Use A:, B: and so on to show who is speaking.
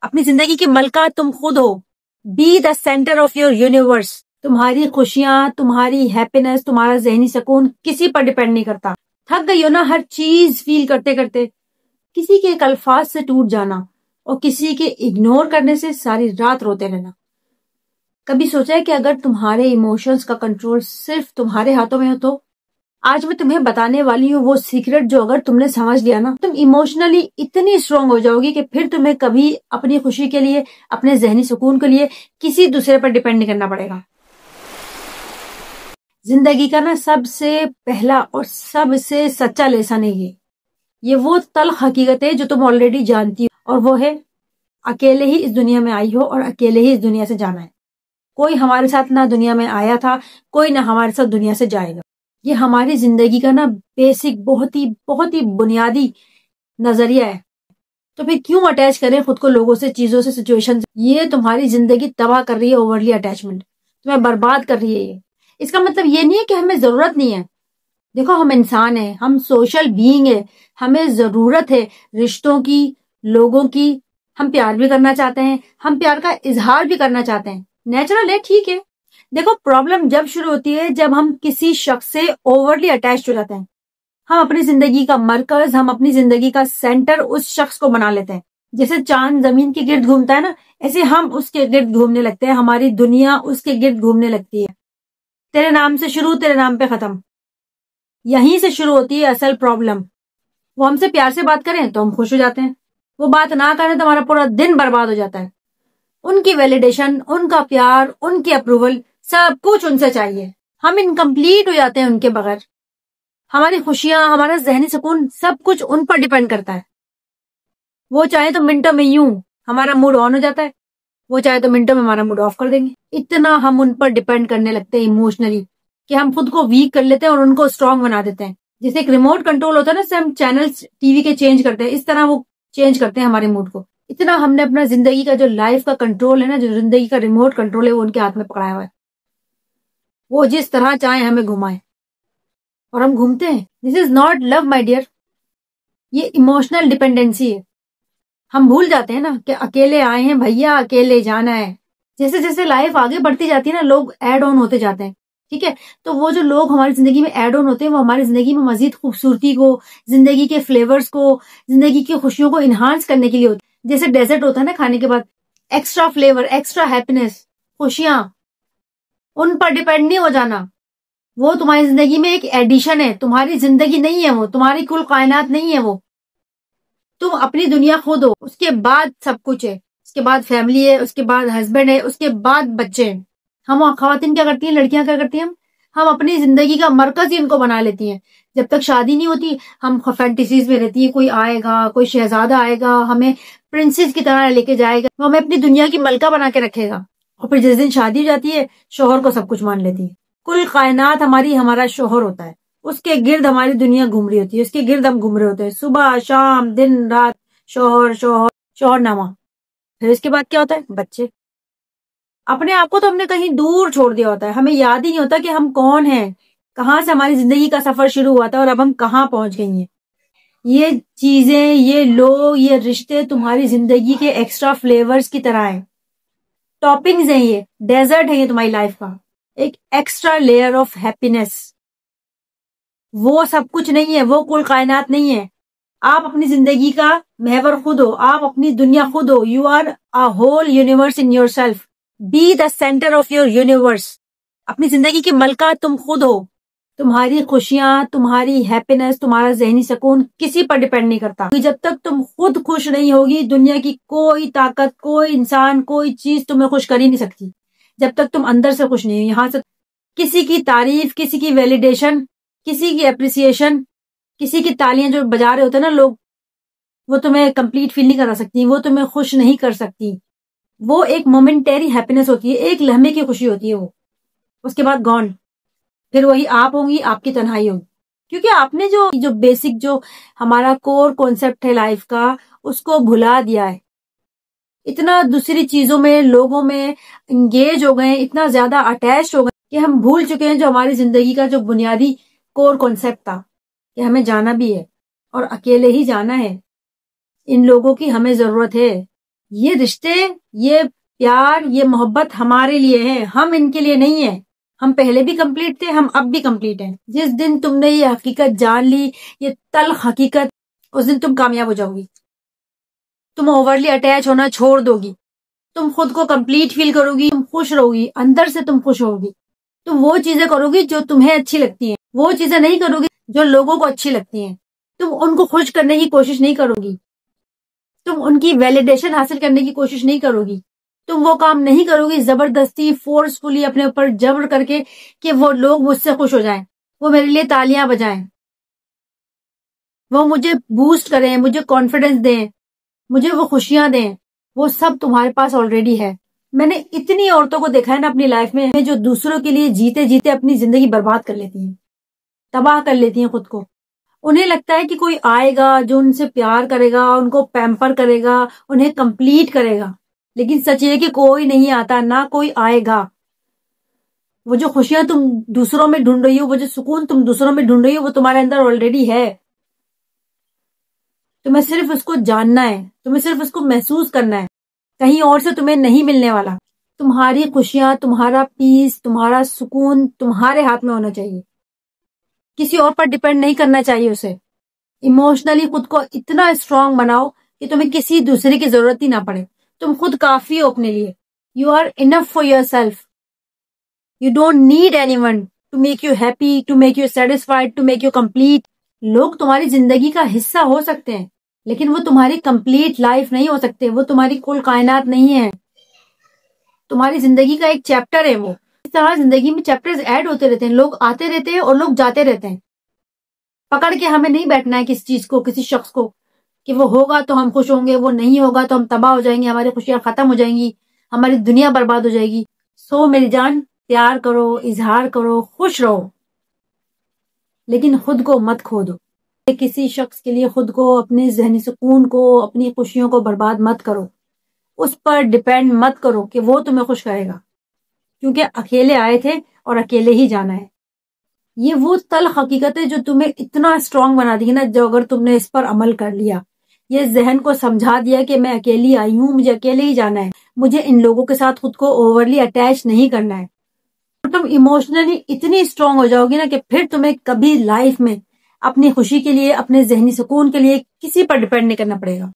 A: अपनी जिंदगी की मलका तुम खुद हो। B the centre of your universe. तुम्हारी खुशियां, तुम्हारी हैप्पीनेस, तुम्हारा जहनी सुकून किसी पर डिपेंड नहीं करता। थक गई हो ना हर चीज फील करते करते, किसी के एक अल्फाज से टूट जाना और किसी के इग्नोर करने से सारी रात रोते रहना। कभी सोचा है कि अगर तुम्हारे इमोशंस का कंट्रोल सिर्फ तुम्हारे हाथों में हो तो? आज मैं तुम्हें बताने वाली हूँ वो सीक्रेट जो अगर तुमने समझ लिया ना, तुम इमोशनली इतनी स्ट्रांग हो जाओगी कि फिर तुम्हें कभी अपनी खुशी के लिए, अपने जहनी सुकून के लिए किसी दूसरे पर डिपेंड नहीं करना पड़ेगा। जिंदगी का ना सबसे पहला और सबसे सच्चा लेसन है ये वो तल्ख हकीकत है जो तुम ऑलरेडी जानती हो, और वो है अकेले ही इस दुनिया में आई हो और अकेले ही इस दुनिया से जाना है। कोई हमारे साथ ना दुनिया में आया था, कोई ना हमारे साथ दुनिया से जाएगा। ये हमारी जिंदगी का ना बेसिक, बहुत ही बुनियादी नजरिया है। तो फिर क्यों अटैच करें खुद को लोगों से, चीजों से, सिचुएशन से? ये तुम्हारी जिंदगी तबाह कर रही है, ओवरली अटैचमेंट तुम्हें बर्बाद कर रही है। ये इसका मतलब ये नहीं है कि हमें जरूरत नहीं है। देखो, हम इंसान हैं, हम सोशल बीइंग है, हमें जरूरत है रिश्तों की, लोगों की। हम प्यार भी करना चाहते हैं, हम प्यार का इजहार भी करना चाहते हैं, नेचुरल है, ठीक है। देखो, प्रॉब्लम जब शुरू होती है जब हम किसी शख्स से ओवरली अटैच हो जाते हैं। हम अपनी जिंदगी का मरकज, हम अपनी जिंदगी का सेंटर उस शख्स को बना लेते हैं। जैसे चांद जमीन के गिर्द घूमता है ना, ऐसे हम उसके गिर्द घूमने लगते हैं, हमारी दुनिया उसके गिर्द घूमने लगती है। तेरे नाम से शुरू, तेरे नाम पे खत्म। यहीं से शुरू होती है असल प्रॉब्लम। वो हमसे प्यार से बात करें तो हम खुश हो जाते हैं, वो बात ना करें तो हमारा पूरा दिन बर्बाद हो जाता है। उनकी वैलिडेशन, उनका प्यार, उनकी अप्रूवल, सब कुछ उनसे चाहिए। हम इनकम्प्लीट हो जाते हैं उनके बगैर। हमारी खुशियां, हमारा जहनी सुकून, सब कुछ उन पर डिपेंड करता है। वो चाहे तो मिनटों में यूं हमारा मूड ऑन हो जाता है, वो चाहे तो मिनटों में हमारा मूड ऑफ कर देंगे। इतना हम उन पर डिपेंड करने लगते हैं इमोशनली कि हम खुद को वीक कर लेते हैं और उनको स्ट्रांग बना देते हैं। जैसे एक रिमोट कंट्रोल होता है ना, जैसे हम चैनल्स टीवी के चेंज करते हैं, इस तरह वो चेंज करते हैं हमारे मूड को। इतना हमने अपना जिंदगी का जो लाइफ का कंट्रोल है ना, जो जिंदगी का रिमोट कंट्रोल है, वो उनके हाथ में पकड़ाया हुआ है। वो जिस तरह चाहे हमें घुमाए और हम घूमते हैं। This is not love my dear, ये इमोशनल डिपेंडेंसी है। हम भूल जाते हैं ना कि अकेले आए हैं भैया, अकेले जाना है। जैसे जैसे लाइफ आगे बढ़ती जाती है ना, लोग एड ऑन होते जाते हैं, ठीक है। तो वो जो लोग हमारी जिंदगी में एड ऑन होते हैं, वो हमारी जिंदगी में मजीद खूबसूरती को, जिंदगी के फ्लेवर्स को, जिंदगी की खुशियों को इन्हांस करने के लिए होते हैं। जैसे डेजर्ट होता है ना, खाने के बाद एक्स्ट्रा फ्लेवर, एक्स्ट्रा हैप्पीनेस, खुशियां, उन पर डिपेंड नहीं हो जाना। वो तुम्हारी जिंदगी में एक एडिशन है, तुम्हारी जिंदगी नहीं है, वो तुम्हारी कुल कायनात नहीं है। वो तुम अपनी दुनिया खुद हो, उसके बाद सब कुछ है, उसके बाद फैमिली है, उसके बाद हस्बैंड है, उसके बाद बच्चे हैं। हम खवातीन क्या करती हैं, लड़कियां क्या करती हैं, हम अपनी जिंदगी का मरकज ही इनको बना लेती हैं। जब तक शादी नहीं होती हम फैंटेसीज में रहती है, कोई आएगा, कोई शहजादा आएगा, हमें प्रिंसेस की तरह लेके जाएगा, वो हमें अपनी दुनिया की मलका बना के रखेगा। और फिर जिस दिन शादी हो जाती है, शोहर को सब कुछ मान लेती है। कुल कायनात हमारा शोहर होता है, उसके गिर्द हमारी दुनिया घूम रही होती है, उसके गिर्द हम घूम रहे होते हैं, सुबह शाम दिन रात, शोहर शोहर शोहरनामा। फिर इसके बाद क्या होता है, बच्चे। अपने आप को तो हमने कहीं दूर छोड़ दिया होता है, हमें याद ही नहीं होता कि हम कौन हैं, कहाँ से हमारी जिंदगी का सफर शुरू हुआ था और अब हम कहाँ पहुंच गई हैं। ये चीजें, ये लोग, ये रिश्ते तुम्हारी जिंदगी के एक्स्ट्रा फ्लेवर्स की तरह हैं, टॉपिंग्स हैं, ये डेजर्ट है, ये तुम्हारी लाइफ का एक एक्स्ट्रा लेयर ऑफ हैप्पीनेस। वो सब कुछ नहीं है, वो कुल कायनात नहीं है। आप अपनी जिंदगी का महवर खुद हो, आप अपनी दुनिया खुद हो। You are a whole universe in your self. Be the centre of your universe. अपनी जिंदगी की मलका तुम खुद हो। तुम्हारी खुशियां, तुम्हारी हैप्पीनेस, तुम्हारा जहनी सुकून किसी पर डिपेंड नहीं करता। जब तक तुम खुद खुश नहीं होगी, दुनिया की कोई ताकत, कोई इंसान, कोई चीज तुम्हें खुश कर ही नहीं सकती। जब तक तुम अंदर से खुश नहीं हो, यहां से किसी की तारीफ, किसी की वैलिडेशन, किसी की अप्रिसिएशन, किसी की तालियां जो बजा रहे होते हैं ना लोग, वो तुम्हें कंप्लीट फील नहीं करा सकती, वो तुम्हें खुश नहीं कर सकती। वो एक मोमेंटरी हैप्पीनेस होती है, एक लम्हे की खुशी होती है वो, उसके बाद गॉन। फिर वही आप होंगी, आपकी तन्हाई होगी, क्योंकि आपने जो बेसिक, जो हमारा कोर कॉन्सेप्ट है लाइफ का, उसको भुला दिया है। इतना दूसरी चीजों में, लोगों में इंगेज हो गए, इतना ज्यादा अटैच हो गए कि हम भूल चुके हैं जो हमारी जिंदगी का जो बुनियादी कोर कॉन्सेप्ट था, कि हमें जाना भी है और अकेले ही जाना है। इन लोगों की हमें जरूरत है, ये रिश्ते, ये प्यार, ये मोहब्बत हमारे लिए है, हम इनके लिए नहीं है। हम पहले भी कंप्लीट थे, हम अब भी कंप्लीट हैं। जिस दिन तुमने ये हकीकत जान ली, ये तल्ख हकीकत, उस दिन तुम कामयाब हो जाओगी। तुम ओवरली अटैच होना छोड़ दोगी, तुम खुद को कंप्लीट फील करोगी, तुम खुश रहोगी, अंदर से तुम खुश होगी। तुम वो चीजें करोगी जो तुम्हें अच्छी लगती हैं, वो चीजें नहीं करोगी जो लोगों को अच्छी लगती हैं। तुम उनको खुश करने की कोशिश नहीं करोगी, तुम उनकी वैलिडेशन हासिल करने की कोशिश नहीं करोगी, तुम वो काम नहीं करोगी जबरदस्ती फोर्सफुली अपने ऊपर जबर करके कि वो लोग मुझसे खुश हो जाएं, वो मेरे लिए तालियां बजाएं, वो मुझे बूस्ट करें, मुझे कॉन्फिडेंस दें, मुझे वो खुशियां दें। वो सब तुम्हारे पास ऑलरेडी है। मैंने इतनी औरतों को देखा है ना अपनी लाइफ में, जो दूसरों के लिए जीते जीते अपनी जिंदगी बर्बाद कर लेती हैं, तबाह कर लेती हैं खुद को। उन्हें लगता है कि कोई आएगा जो उनसे प्यार करेगा, उनको पैम्पर करेगा, उन्हें कंप्लीट करेगा। लेकिन सच ये कि कोई नहीं आता, ना कोई आएगा। वो जो खुशियां तुम दूसरों में ढूंढ रही हो, वो जो सुकून तुम दूसरों में ढूंढ रही हो, वो तुम्हारे अंदर ऑलरेडी है। तुम्हें सिर्फ उसको जानना है, तुम्हें सिर्फ उसको महसूस करना है। कहीं और से तुम्हें नहीं मिलने वाला। तुम्हारी खुशियां, तुम्हारा पीस, तुम्हारा सुकून तुम्हारे हाथ में होना चाहिए। किसी और पर डिपेंड नहीं करना चाहिए उसे। इमोशनली खुद को इतना स्ट्रांग बनाओ कि तुम्हें किसी दूसरे की जरूरत ही ना पड़े। तुम खुद काफी हो अपने लिए। You are enough for your self. You don't need anyone to make you happy, to make you satisfied, to make you complete. लोग तुम्हारी जिंदगी का हिस्सा हो सकते हैं, लेकिन वो तुम्हारी कंप्लीट लाइफ नहीं हो सकते। वो तुम्हारी कुल कायनात नहीं है। तुम्हारी जिंदगी का एक चैप्टर है वो। इस तरह जिंदगी में चैप्टर्स ऐड होते रहते हैं, लोग आते रहते हैं और लोग जाते रहते हैं। पकड़ के हमें नहीं बैठना है किसी चीज को, किसी शख्स को, कि वो होगा तो हम खुश होंगे, वो नहीं होगा तो हम तबाह हो जाएंगे, हमारी खुशियां खत्म हो जाएंगी, हमारी दुनिया बर्बाद हो जाएगी। सो मेरी जान, प्यार करो, इजहार करो, खुश रहो, लेकिन खुद को मत खो दो। किसी शख्स के लिए खुद को, अपने जहनी सुकून को, अपनी खुशियों को बर्बाद मत करो। उस पर डिपेंड मत करो कि वो तुम्हें खुश करेगा, क्योंकि अकेले आए थे और अकेले ही जाना है। ये वो तल्ख हकीकत है जो तुम्हें इतना स्ट्रांग बना दी ना, जो अगर तुमने इस पर अमल कर लिया, ये जहन को समझा दिया कि मैं अकेली आई हूं, मुझे अकेले ही जाना है, मुझे इन लोगों के साथ खुद को ओवरली अटैच नहीं करना है, तो तुम इमोशनली इतनी स्ट्रांग हो जाओगी ना कि फिर तुम्हें कभी लाइफ में अपनी खुशी के लिए, अपने जहनी सुकून के लिए किसी पर डिपेंड नहीं करना पड़ेगा।